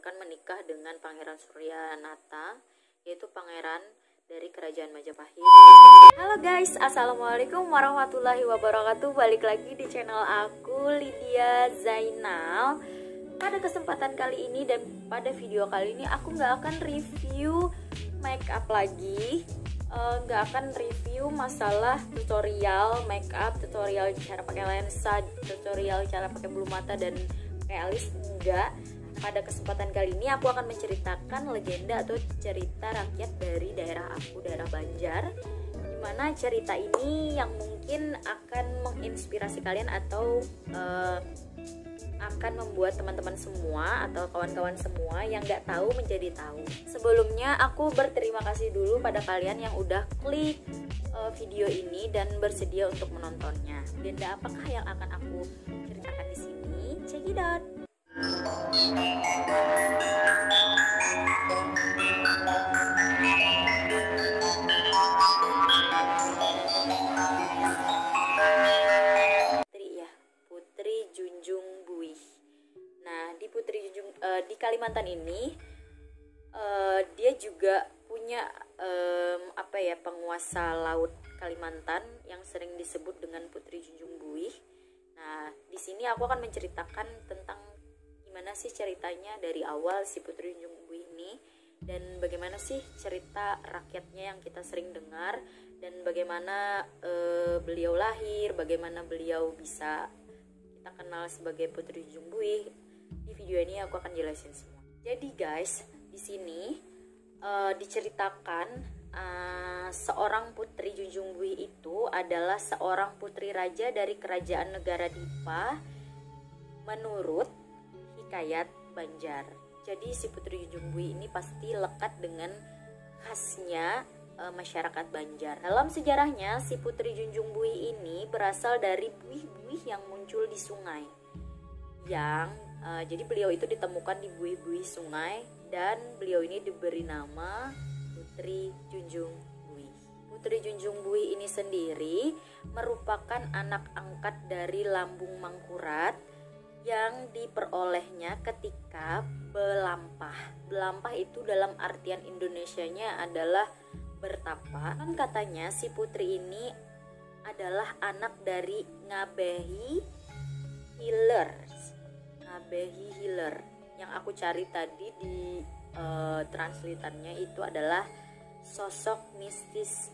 akan menikah dengan Pangeran Suryanata, yaitu pangeran dari Kerajaan Majapahit. Halo guys, assalamualaikum warahmatullahi wabarakatuh. Balik lagi di channel aku, Lydia Zainal. Pada kesempatan kali ini dan pada video kali ini aku nggak akan review make up lagi, nggak akan review masalah tutorial make up, tutorial cara pakai lensa, tutorial cara pakai bulu mata dan pakai alis. Enggak. Pada kesempatan kali ini aku akan menceritakan legenda atau cerita rakyat dari daerah aku, daerah Banjar. Dimana cerita ini yang mungkin akan menginspirasi kalian atau akan membuat teman-teman semua atau kawan-kawan semua yang nggak tahu menjadi tahu. Sebelumnya aku berterima kasih dulu pada kalian yang udah klik video ini dan bersedia untuk menontonnya. Legenda apakah yang akan aku ceritakan di sini? Check it out. Putri Junjung Buih. Nah, di Kalimantan ini dia juga punya penguasa laut Kalimantan yang sering disebut dengan Putri Junjung Buih. Nah, di sini aku akan menceritakan tentang gimana sih ceritanya dari awal si Putri Junjung Buih ini, dan bagaimana sih cerita rakyatnya yang kita sering dengar, dan bagaimana beliau lahir, bagaimana beliau bisa kita kenal sebagai Putri Junjung Buih. Di video ini aku akan jelasin semua. Jadi guys, di sini diceritakan seorang Putri Junjung Buih itu adalah seorang putri raja dari kerajaan negara Dipa menurut hikayat Banjar. Jadi si Putri Junjung Buih ini pasti lekat dengan khasnya masyarakat Banjar. Dalam sejarahnya, si Putri Junjung Buih ini berasal dari buih-buih yang muncul di sungai. Jadi beliau itu ditemukan di buih-buih sungai dan beliau ini diberi nama Putri Junjung Buih. Putri Junjung Buih ini sendiri merupakan anak angkat dari Lambung Mangkurat yang diperolehnya ketika belampah. Belampah itu dalam artian Indonesianya adalah bertapa. Dan katanya si putri ini adalah anak dari Ngabehi Hilir. Ngabehi Hilir. Yang aku cari tadi di translatannya itu adalah sosok mistis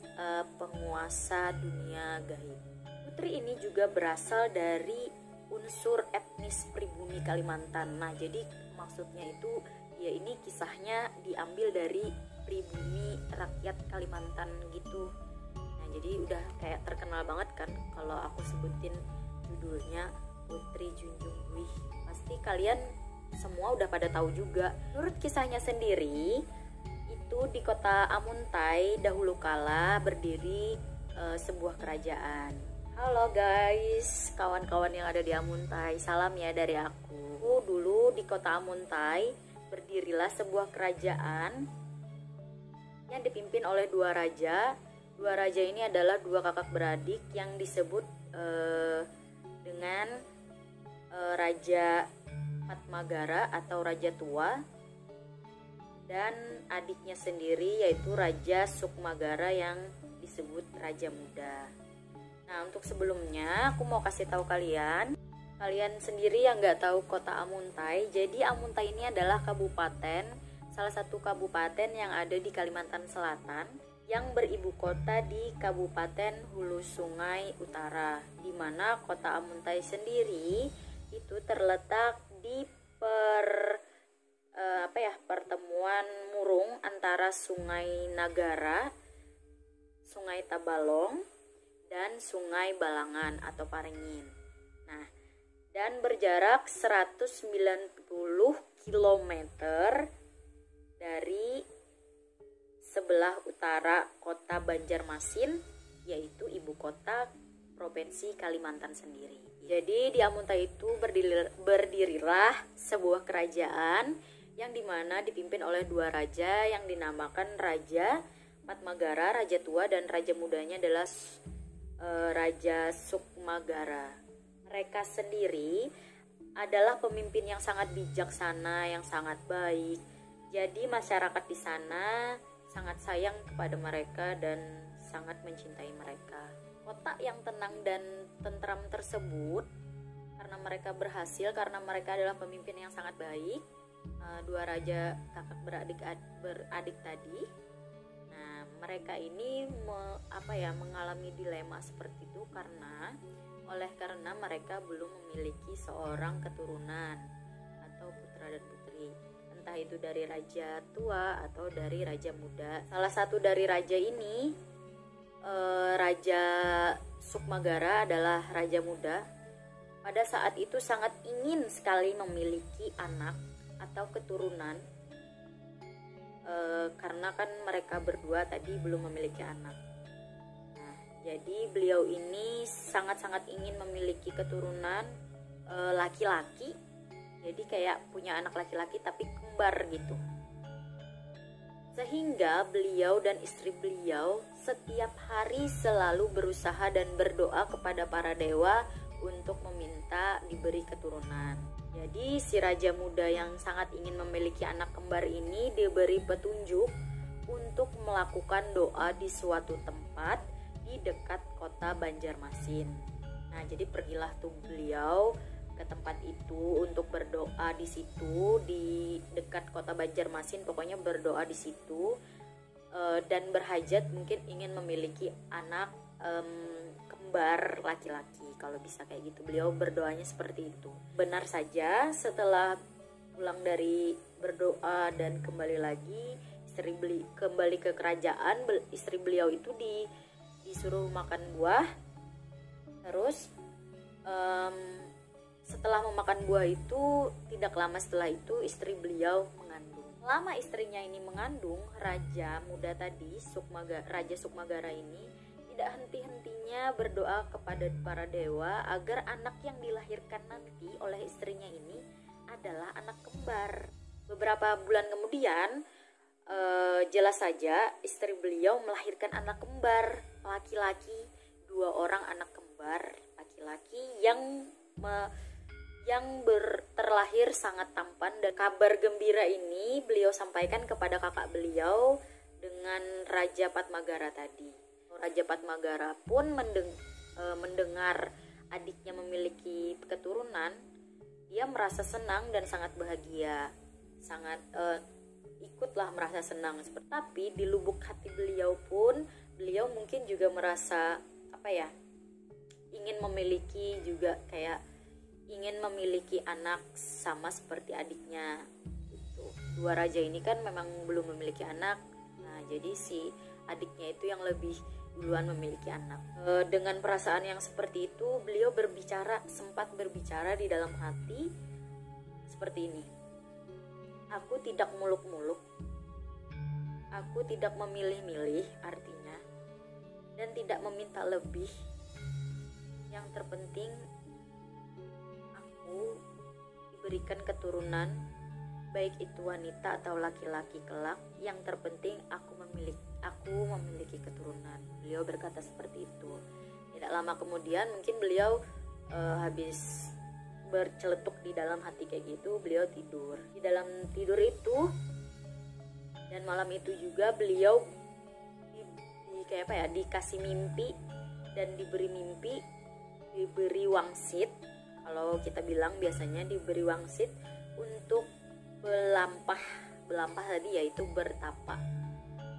penguasa dunia gaib. Putri ini juga berasal dari unsur etnis pribumi Kalimantan. Nah, jadi maksudnya itu ya ini kisahnya diambil dari pribumi rakyat Kalimantan gitu. Nah, jadi udah kayak terkenal banget kan kalau aku sebutin judulnya Putri Junjung Buih. Pasti kalian semua udah pada tahu juga. Menurut kisahnya sendiri, itu di kota Amuntai dahulu kala berdiri sebuah kerajaan. Halo guys, kawan-kawan yang ada di Amuntai, salam ya dari aku. Dulu di kota Amuntai berdirilah sebuah kerajaan yang dipimpin oleh dua raja. Dua raja ini adalah dua kakak beradik yang disebut dengan Raja Patmagara atau Raja Tua, dan adiknya sendiri yaitu Raja Sukmagara yang disebut Raja Muda. Nah, untuk sebelumnya aku mau kasih tahu kalian sendiri yang nggak tahu kota Amuntai. Jadi Amuntai ini adalah kabupaten, salah satu kabupaten yang ada di Kalimantan Selatan yang beribu kota di Kabupaten Hulu Sungai Utara, di mana kota Amuntai sendiri itu terletak di pertemuan murung antara Sungai Nagara, Sungai Tabalong, dan Sungai Balangan atau Parengin. Nah, dan berjarak 190 km dari sebelah utara kota Banjarmasin, yaitu ibu kota Provinsi Kalimantan sendiri. Jadi di Amuntai itu berdirilah sebuah kerajaan yang dimana dipimpin oleh dua raja yang dinamakan Raja Patmagara, Raja Tua, dan Raja Mudanya adalah Raja Sukmagara. Mereka sendiri adalah pemimpin yang sangat bijaksana, yang sangat baik. Jadi masyarakat di sana sangat sayang kepada mereka dan sangat mencintai mereka. Kota yang tenang dan tentram tersebut karena mereka berhasil, karena mereka adalah pemimpin yang sangat baik. Dua raja kakak beradik tadi. Nah, mereka ini mengalami dilema seperti itu karena mereka belum memiliki seorang keturunan atau putra dan putri, entah itu dari raja tua atau dari raja muda. Salah satu dari raja ini, Raja Sukmagara adalah raja muda. Pada saat itu sangat ingin sekali memiliki anak atau keturunan, karena kan mereka berdua tadi belum memiliki anak. Jadi beliau ini sangat-sangat ingin memiliki keturunan laki-laki. Jadi kayak punya anak laki-laki tapi kembar gitu. Sehingga beliau dan istri beliau setiap hari selalu berusaha dan berdoa kepada para dewa untuk meminta diberi keturunan. Jadi si raja muda yang sangat ingin memiliki anak kembar ini diberi petunjuk untuk melakukan doa di suatu tempat di dekat kota Banjarmasin. Nah, jadi pergilah tuh beliau ke tempat itu untuk berdoa di situ, di dekat kota Banjarmasin. Pokoknya berdoa di situ dan berhajat mungkin ingin memiliki anak kembar laki-laki. Kalau bisa kayak gitu, beliau berdoanya seperti itu. Benar saja, setelah pulang dari berdoa dan kembali lagi, kembali ke kerajaan, istri beliau itu disuruh makan buah. Terus setelah memakan buah itu, tidak lama setelah itu istri beliau mengandung. Selama istrinya ini mengandung, raja muda tadi, Raja Sukmagara ini tidak henti-hentinya berdoa kepada para dewa agar anak yang dilahirkan nanti oleh istrinya ini adalah anak kembar. Beberapa bulan kemudian, jelas saja istri beliau melahirkan anak kembar laki-laki, 2 orang anak kembar laki-laki yang terlahir sangat tampan. Dan kabar gembira ini beliau sampaikan kepada kakak beliau dengan Raja Patmagara tadi. Raja Patmagara pun mendengar adiknya memiliki keturunan. Dia merasa senang dan sangat bahagia, sangat ikutlah merasa senang. Tapi di lubuk hati beliau pun, beliau mungkin juga merasa ingin memiliki juga, kayak ingin memiliki anak sama seperti adiknya gitu. 2 raja ini kan memang belum memiliki anak. Nah, jadi si adiknya itu yang lebih duluan memiliki anak. Dengan perasaan yang seperti itu, beliau sempat berbicara di dalam hati seperti ini. Aku tidak muluk-muluk, aku tidak memilih-milih artinya, dan tidak meminta lebih. Yang terpenting aku diberikan keturunan, baik itu wanita atau laki-laki kelak. Yang terpenting aku memiliki keturunan. Beliau berkata seperti itu. Tidak lama kemudian, mungkin beliau habis berceletuk di dalam hati kayak gitu, beliau tidur. Di dalam tidur itu dan malam itu juga beliau dikasih mimpi dan diberi mimpi, diberi wangsit. Kalau kita bilang biasanya diberi wangsit untuk belampah tadi, yaitu bertapa.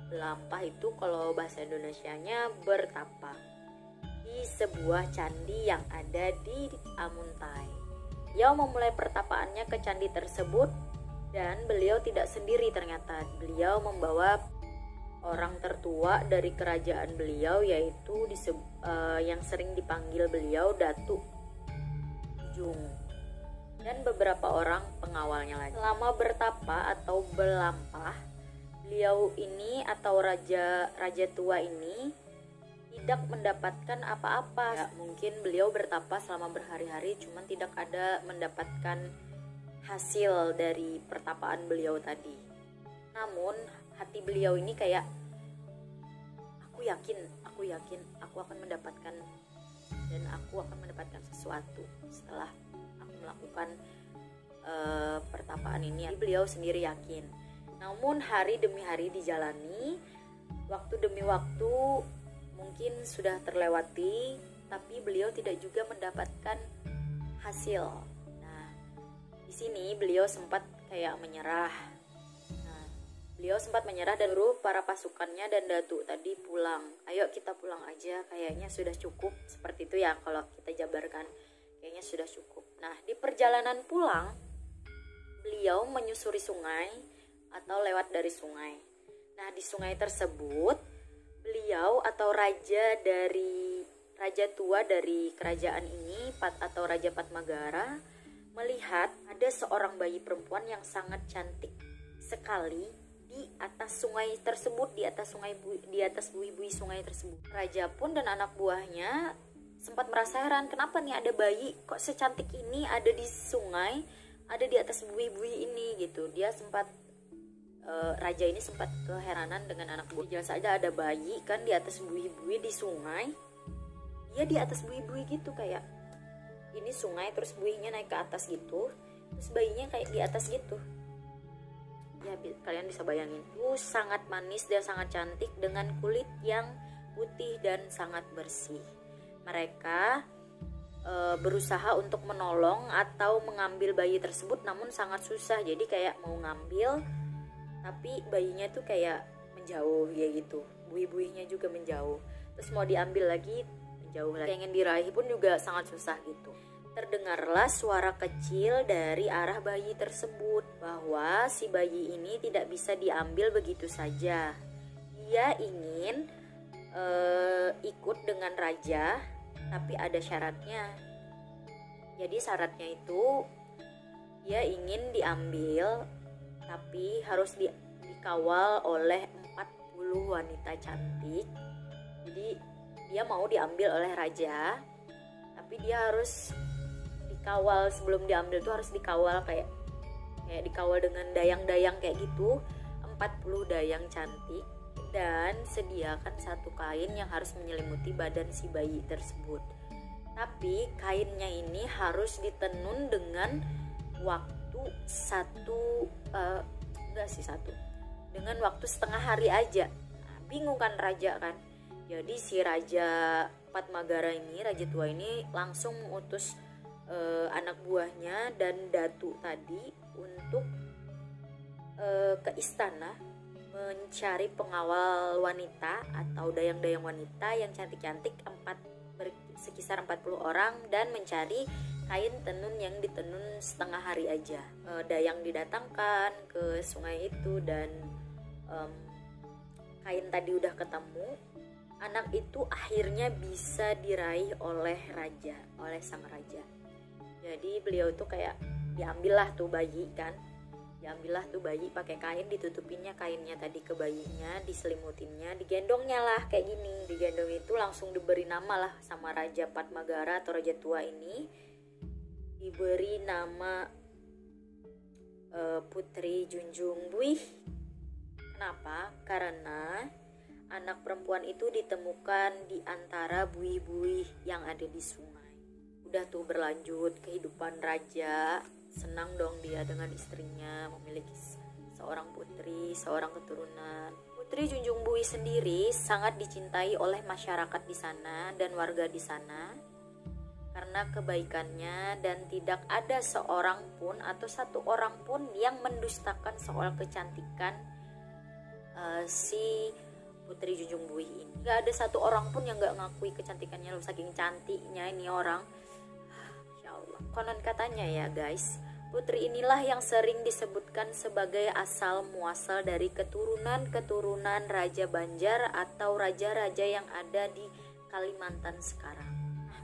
Belampah itu kalau bahasa Indonesianya bertapa di sebuah candi yang ada di Amuntai. Beliau memulai pertapaannya ke candi tersebut dan beliau tidak sendiri ternyata. Beliau membawa orang tertua dari kerajaan beliau, yaitu yang sering dipanggil beliau Datuk Jung, dan beberapa orang pengawalnya lagi. Selama bertapa atau belampah, beliau ini atau raja tua ini tidak mendapatkan apa-apa. Ya, mungkin beliau bertapa selama berhari-hari, cuman tidak ada mendapatkan hasil dari pertapaan beliau tadi. Namun hati beliau ini kayak, aku yakin aku akan mendapatkan, dan aku akan mendapatkan sesuatu setelah aku melakukan pertapaan ini. Beliau sendiri yakin. Namun hari demi hari dijalani, waktu demi waktu mungkin sudah terlewati, tapi beliau tidak juga mendapatkan hasil. Nah, di sini beliau sempat kayak menyerah. Nah, beliau sempat menyerah dan suruh para pasukannya dan Datuk tadi pulang. Ayo kita pulang aja, kayaknya sudah cukup. Seperti itu ya kalau kita jabarkan, kayaknya sudah cukup. Nah, di perjalanan pulang, beliau menyusuri sungai atau lewat dari sungai. Nah, di sungai tersebut beliau atau raja tua dari kerajaan ini atau Raja Patmagara melihat ada seorang bayi perempuan yang sangat cantik sekali di atas sungai tersebut, di atas buih-buih sungai tersebut. Raja pun dan anak buahnya sempat merasa heran, kenapa nih ada bayi kok secantik ini ada di sungai, ada di atas buih-buih ini gitu. Dia sempat raja ini sempat keheranan dengan anak buah. Jelas saja ada bayi kan di atas buih-buih di sungai. Dia di atas buih-buih gitu, kayak ini sungai terus buihnya naik ke atas gitu, terus bayinya kayak di atas gitu. Ya kalian bisa bayangin, itu sangat manis dan sangat cantik dengan kulit yang putih dan sangat bersih. Mereka berusaha untuk menolong atau mengambil bayi tersebut, namun sangat susah. Jadi kayak mau ngambil tapi bayinya tuh kayak menjauh ya gitu, buih-buihnya juga menjauh, terus mau diambil lagi menjauh lagi, ingin diraih pun juga sangat susah gitu. Terdengarlah suara kecil dari arah bayi tersebut bahwa si bayi ini tidak bisa diambil begitu saja. Dia ingin ikut dengan raja, tapi ada syaratnya. Jadi syaratnya itu dia ingin diambil tapi harus dikawal oleh 40 wanita cantik. Jadi dia mau diambil oleh raja, tapi dia harus dikawal. Sebelum diambil tuh harus dikawal kayak dikawal dengan dayang-dayang kayak gitu, 40 dayang cantik. Dan sediakan satu kain yang harus menyelimuti badan si bayi tersebut. Tapi kainnya ini harus ditenun dengan waktu dengan waktu setengah hari aja. Nah, bingung kan raja kan. Jadi si Raja Patmagara ini, raja tua ini langsung mengutus anak buahnya dan Datuk tadi untuk ke istana mencari pengawal wanita atau dayang-dayang wanita yang cantik-cantik, sekisar 40 orang, dan mencari kain tenun yang ditenun setengah hari aja. Dayang didatangkan ke sungai itu dan kain tadi udah ketemu. Anak itu akhirnya bisa diraih oleh sang raja. Jadi beliau tuh kayak diambillah tuh bayi kan. Diambillah tuh bayi pakai kain, ditutupinnya kainnya tadi ke bayinya, diselimutinnya, digendongnya lah kayak gini. Digendong itu langsung diberi nama lah sama Raja Patmagara atau raja tua ini. Diberi nama Putri Junjung Buih. Kenapa? Karena anak perempuan itu ditemukan di antara buih-buih yang ada di sungai. Udah tuh berlanjut kehidupan raja, senang dong dia dengan istrinya memiliki seorang putri, seorang keturunan. Putri Junjung Buih sendiri sangat dicintai oleh masyarakat di sana dan warga di sana karena kebaikannya, dan tidak ada seorang pun atau satu orang pun yang mendustakan soal kecantikan si Putri Junjung Buih ini. Gak ada satu orang pun yang gak ngakui kecantikannya loh, saking cantiknya ini orang. Insya Allah. Konon katanya ya guys, putri inilah yang sering disebutkan sebagai asal muasal dari keturunan Raja Banjar atau raja-raja yang ada di Kalimantan sekarang.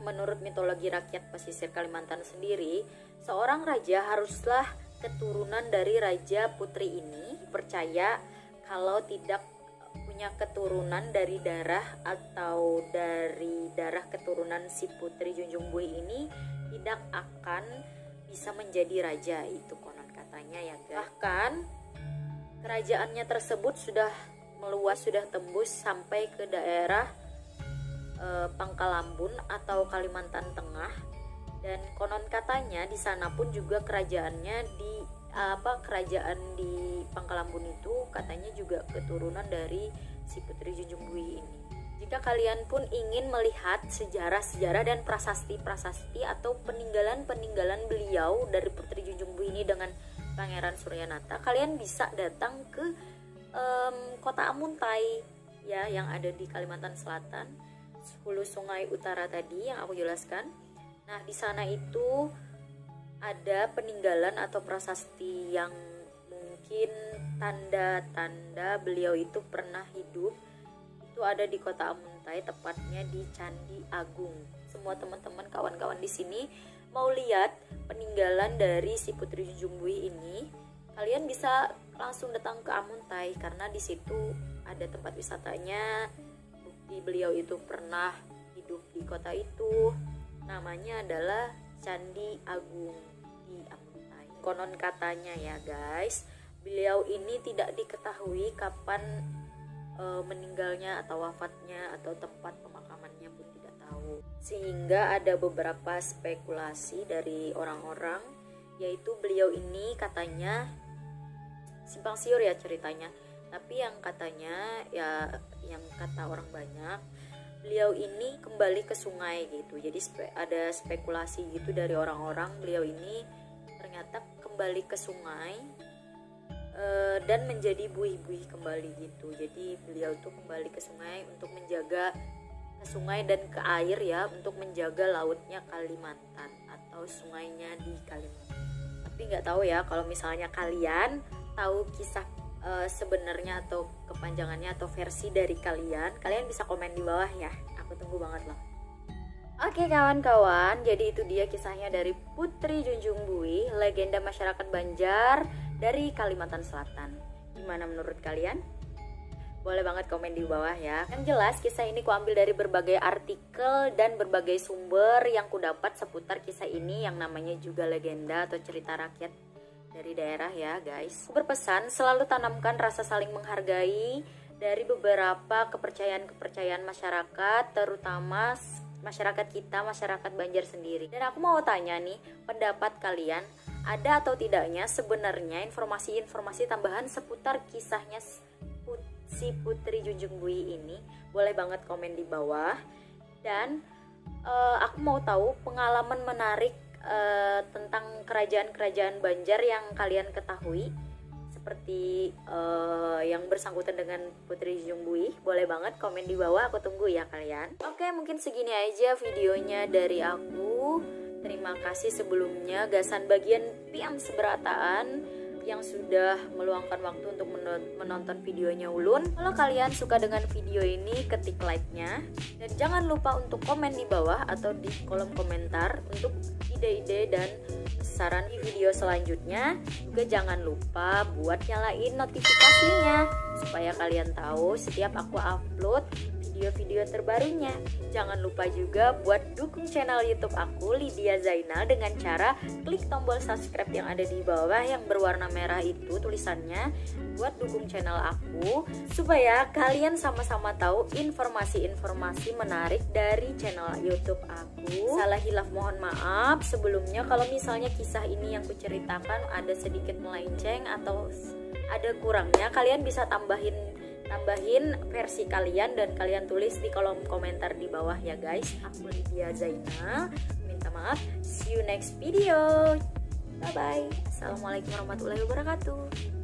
Menurut mitologi rakyat pesisir Kalimantan sendiri, seorang raja haruslah keturunan dari raja putri ini. Percaya kalau tidak punya keturunan dari darah atau dari darah keturunan si Putri Junjung Buih ini, tidak akan bisa menjadi raja, itu konon katanya ya guys. Bahkan kerajaannya tersebut sudah meluas, sudah tembus sampai ke daerah Pangkalambun atau Kalimantan Tengah, Dan konon katanya di sana pun juga kerajaan di Pangkalambun itu katanya juga keturunan dari si Putri Junjung Buih ini. Jika kalian pun ingin melihat sejarah-sejarah dan prasasti-prasasti atau peninggalan-peninggalan beliau dari Putri Junjung Buih ini dengan Pangeran Suryanata, kalian bisa datang ke kota Amuntai ya, yang ada di Kalimantan Selatan, hulu Sungai Utara tadi yang aku jelaskan. Nah, di sana itu ada peninggalan atau prasasti yang mungkin tanda-tanda beliau itu pernah hidup. Itu ada di kota Amuntai, tepatnya di Candi Agung. Semua teman-teman, kawan-kawan di sini mau lihat peninggalan dari si Putri Junjung Buih ini, kalian bisa langsung datang ke Amuntai karena di situ ada tempat wisatanya. Bukti beliau itu pernah hidup di kota itu. Namanya adalah Candi Agung di Amuntai. Konon katanya ya guys, beliau ini tidak diketahui kapan meninggalnya atau wafatnya, atau tempat pemakamannya pun tidak tahu. Sehingga ada beberapa spekulasi dari orang-orang, yaitu beliau ini katanya simpang siur ya ceritanya. Tapi yang katanya ya, yang kata orang banyak, beliau ini kembali ke sungai gitu. Jadi ada spekulasi gitu dari orang-orang, beliau ini ternyata kembali ke sungai dan menjadi buih-buih kembali gitu. Jadi beliau tuh kembali ke sungai untuk menjaga ke sungai dan ke air ya, untuk menjaga lautnya Kalimantan atau sungainya di Kalimantan. Tapi nggak tahu ya, kalau misalnya kalian tahu kisah sebenarnya atau kepanjangannya atau versi dari kalian bisa komen di bawah ya. Aku tunggu banget loh. Oke kawan-kawan, jadi itu dia kisahnya dari Putri Junjung Buih, legenda masyarakat Banjar dari Kalimantan Selatan. Gimana menurut kalian? Boleh banget komen di bawah ya. Yang jelas kisah ini kuambil dari berbagai artikel dan berbagai sumber yang kudapat seputar kisah ini yang namanya juga legenda atau cerita rakyat dari daerah ya guys. Aku berpesan selalu tanamkan rasa saling menghargai dari beberapa kepercayaan-kepercayaan masyarakat, terutama masyarakat kita, masyarakat Banjar sendiri. Dan aku mau tanya nih, pendapat kalian ada atau tidaknya sebenarnya informasi-informasi tambahan seputar kisahnya si Putri Junjung Buih ini? Boleh banget komen di bawah. Dan aku mau tahu pengalaman menarik tentang kerajaan-kerajaan Banjar yang kalian ketahui, seperti yang bersangkutan dengan Putri Junjung Buih. Boleh banget komen di bawah, aku tunggu ya kalian. Oke, mungkin segini aja videonya dari aku. Terima kasih sebelumnya Gasan bagian Piam Seberataan yang sudah meluangkan waktu untuk menonton videonya Ulun. Kalau kalian suka dengan video ini, ketik like-nya. Dan jangan lupa untuk komen di bawah atau di kolom komentar untuk ide-ide dan saran di video selanjutnya. Juga jangan lupa buat nyalain notifikasinya supaya kalian tahu setiap aku upload video-video terbarunya. Jangan lupa juga buat dukung channel YouTube aku, Lydia Zainal, dengan cara klik tombol subscribe yang ada di bawah yang berwarna merah itu tulisannya, buat dukung channel aku supaya kalian sama-sama tahu informasi-informasi menarik dari channel YouTube aku. Salah hilaf mohon maaf sebelumnya kalau misalnya kisah ini yang kuceritakan ada sedikit melenceng atau ada kurangnya, kalian bisa tambahin versi kalian dan kalian tulis di kolom komentar di bawah ya guys. Aku Lydia Zainal, minta maaf. See you next video. Bye bye. Assalamualaikum warahmatullahi wabarakatuh.